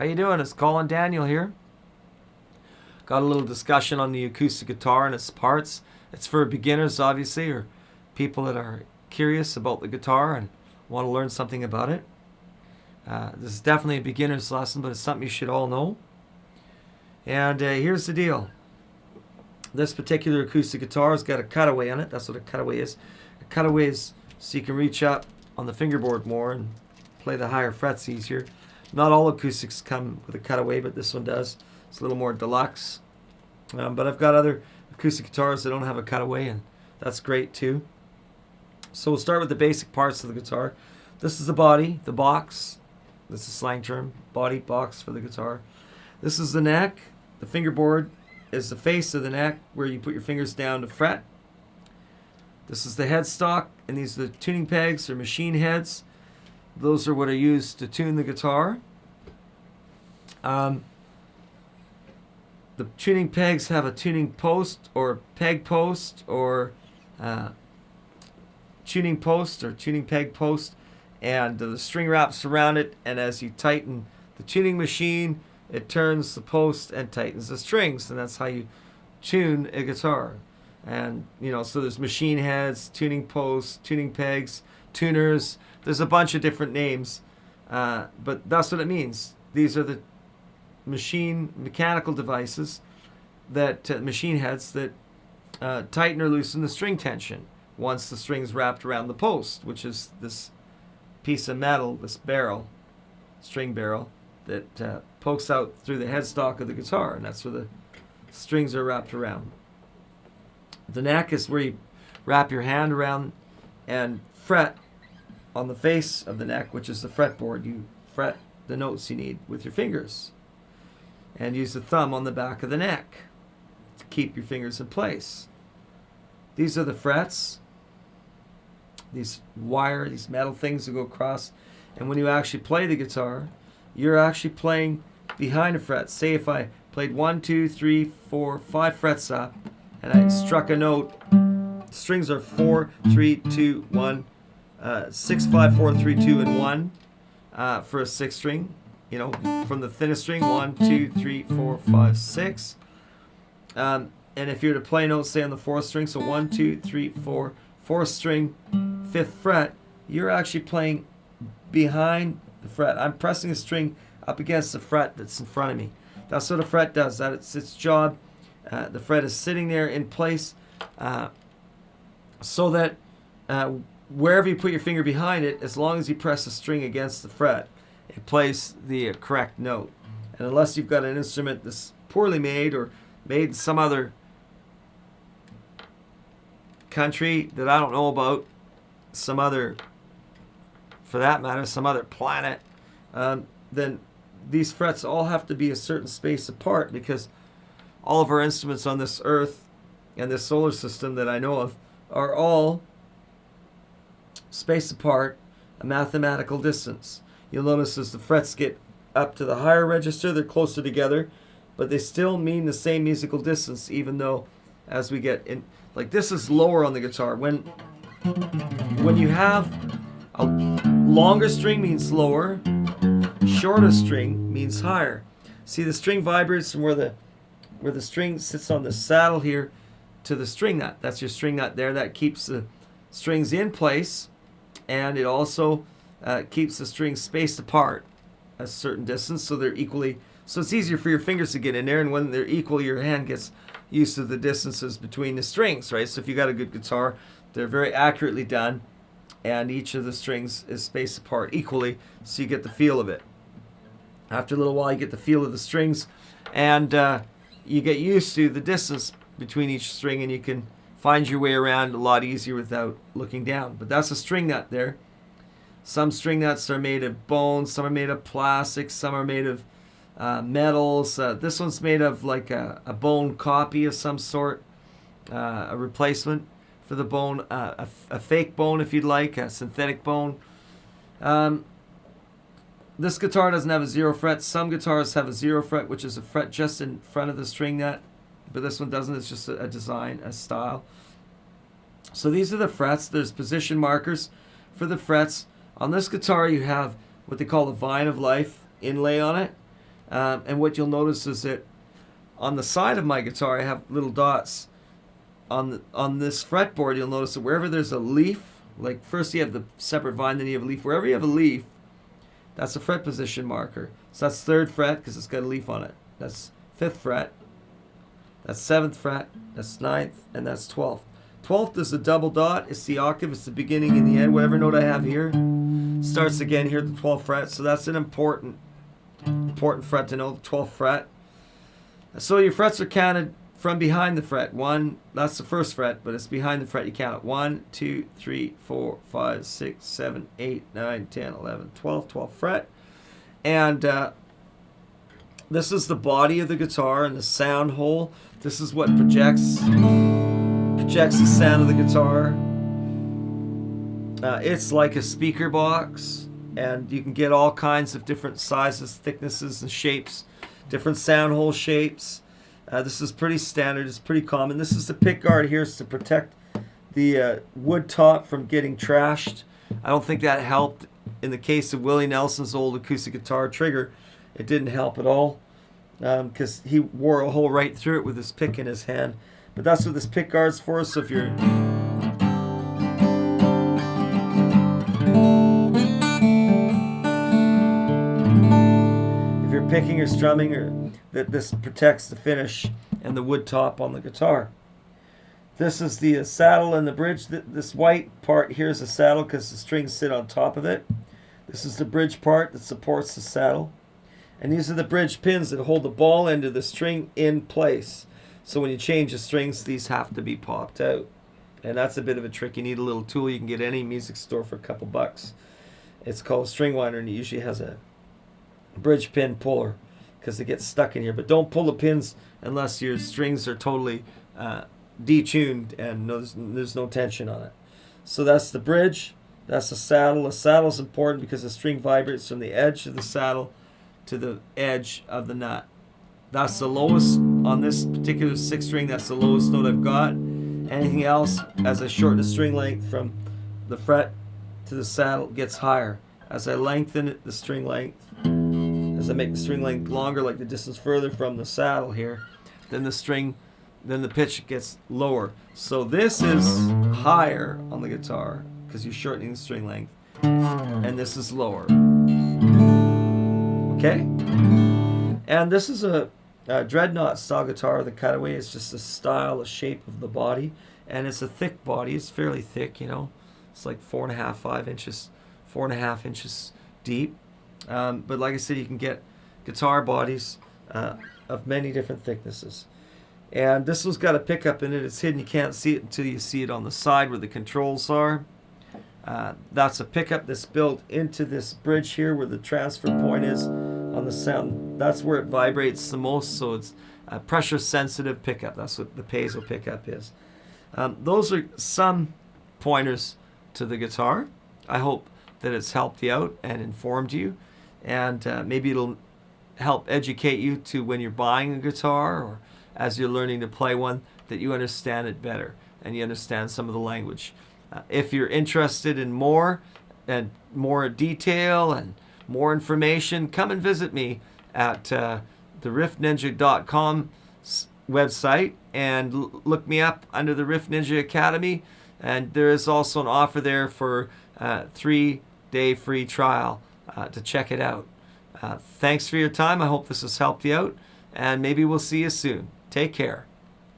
How you doing? It's Colin Daniel here. Got a little discussion on the acoustic guitar and its parts. It's for beginners, obviously, or people that are curious about the guitar and want to learn something about it. This is definitely a beginner's lesson, but it's something you should all know. And here's the deal. This particular acoustic guitar has got a cutaway on it. That's what a cutaway is. A cutaway is so you can reach up on the fingerboard more and play the higher frets easier. Not all acoustics come with a cutaway, but this one does. It's a little more deluxe. But I've got other acoustic guitars that don't have a cutaway, and that's great too. So we'll start with the basic parts of the guitar. This is the body, the box. This is a slang term, body, box for the guitar. This is the neck. The fingerboard is the face of the neck where you put your fingers down to fret. This is the headstock, and these are the tuning pegs or machine heads. Those are what are used to tune the guitar. The tuning pegs have a tuning post or peg post or tuning post or tuning peg post, and the string wraps around it, and as you tighten the tuning machine, it turns the post and tightens the strings, and that's how you tune a guitar. And so there's machine heads, tuning posts, tuning pegs, tuners. There's a bunch of different names, but that's what it means. These are the mechanical devices that machine heads that tighten or loosen the string tension once the string's wrapped around the post, which is this piece of metal, this barrel, string barrel, that pokes out through the headstock of the guitar, and that's where the strings are wrapped around. The neck is where you wrap your hand around and fret on the face of the neck, which is the fretboard. You fret the notes you need with your fingers and use the thumb on the back of the neck to keep your fingers in place. These are the frets, these metal things that go across, and when you actually play the guitar, you're actually playing behind a fret. Say if I played 1, 2, 3, 4, 5 frets up and I struck a note, strings are 4, 3, 2, 1, 6, 5, 4, 3, 2, and 1 for a 6 string. From the thinnest string, 1, 2, 3, 4, 5, 6. And if you're to play notes, say on the 4th string, so 1, 2, 3, 4, 4th string, 5th fret, you're actually playing behind the fret. I'm pressing a string up against the fret that's in front of me. That's what a fret does. That's its job. The fret is sitting there in place so that wherever you put your finger behind it, as long as you press the string against the fret, it plays the correct note. And unless you've got an instrument that's poorly made or made in some other country that I don't know about, some other planet, then these frets all have to be a certain space apart, because all of our instruments on this earth and this solar system that I know of are all spaced apart a mathematical distance. You'll notice as the frets get up to the higher register, they're closer together, but they still mean the same musical distance, even though as we get in, like this is lower on the guitar. When you have a longer string means lower, shorter string means higher. See, the string vibrates from where the string sits on the saddle here to the string nut. That's your string nut there. That keeps the strings in place, and it also keeps the strings spaced apart a certain distance so they're equally, so it's easier for your fingers to get in there, and when they're equal, your hand gets used to the distances between the strings, right? So if you got a good guitar, they're very accurately done, and each of the strings is spaced apart equally, so you get the feel of it. After a little while, you get the feel of the strings, and you get used to the distance between each string, and you can find your way around a lot easier without looking down. But that's a string nut there. Some string nuts are made of bone, some are made of plastic, some are made of metals. This one's made of like a bone copy of some sort, a replacement for the bone, a fake bone if you'd like, a synthetic bone. This guitar doesn't have a 0 fret. Some guitars have a 0 fret, which is a fret just in front of the string nut, but this one doesn't. It's just a design, a style. So these are the frets. There's position markers for the frets. On this guitar, you have what they call the Vine of Life inlay on it. And what you'll notice is that on the side of my guitar, I have little dots. On this fretboard, you'll notice that wherever there's a leaf, like first you have the separate vine, then you have a leaf. Wherever you have a leaf, that's a fret position marker. So that's 3rd fret because it's got a leaf on it. That's 5th fret. That's 7th fret. That's 9th, and that's 12th. 12th is a double dot. It's the octave. It's the beginning and the end. Whatever note I have here starts again here at the 12th fret. So that's an important fret to know, the 12th fret. So your frets are counted from behind the fret. 1, that's the 1st fret, but it's behind the fret. You count it. 1, 2, 3, 4, 5, 6, 7, 8, 9, 10, 11, 12, 12th fret. And this is the body of the guitar and the sound hole. This is what projects the sound of the guitar. It's like a speaker box, and you can get all kinds of different sizes, thicknesses, and shapes, different sound hole shapes. This is pretty standard. It's pretty common. This is the pick guard here. It's to protect the wood top from getting trashed. I don't think that helped in the case of Willie Nelson's old acoustic guitar trigger. It didn't help at all because he wore a hole right through it with his pick in his hand. But that's what this pick guard's for. So if you're picking or strumming, or that this protects the finish and the wood top on the guitar. This is the saddle and the bridge. This white part here is the saddle because the strings sit on top of it. This is the bridge part that supports the saddle. And these are the bridge pins that hold the ball end of the string in place. So when you change the strings, these have to be popped out. And that's a bit of a trick. You need a little tool you can get at any music store for a couple bucks. It's called a string winder, and it usually has a bridge pin puller because it gets stuck in here. But don't pull the pins unless your strings are totally detuned and there's no tension on it. So that's the bridge. That's the saddle. The saddle is important because the string vibrates from the edge of the saddle to the edge of the nut. That's the lowest on this particular 6th string. That's the lowest note I've got. Anything else, as I shorten the string length from the fret to the saddle, gets higher. As I lengthen it, the string length, as I make the string length longer, like the distance further from the saddle here, then the pitch gets lower. So this is higher on the guitar because you're shortening the string length, and this is lower. Okay? And this is a dreadnought style guitar. The cutaway is just a style, a shape of the body, and it's a thick body. It's fairly thick, you know. It's like 4.5, 5 inches, 4.5 inches deep. But like I said, you can get guitar bodies of many different thicknesses. And this one's got a pickup in it. It's hidden. You can't see it until you see it on the side where the controls are. That's a pickup that's built into this bridge here where the transfer point is on the sound. That's where it vibrates the most, so it's a pressure sensitive pickup. That's what the piezo pickup is. Those are some pointers to the guitar. I hope that it's helped you out and informed you, and maybe it'll help educate you to when you're buying a guitar or as you're learning to play one, that you understand it better and you understand some of the language. If you're interested in more and more detail and more information, come and visit me at the riffninja.com website and look me up under the Riff Ninja Academy. And there is also an offer there for a 3-day free trial to check it out. Thanks for your time. I hope this has helped you out, and maybe we'll see you soon. Take care.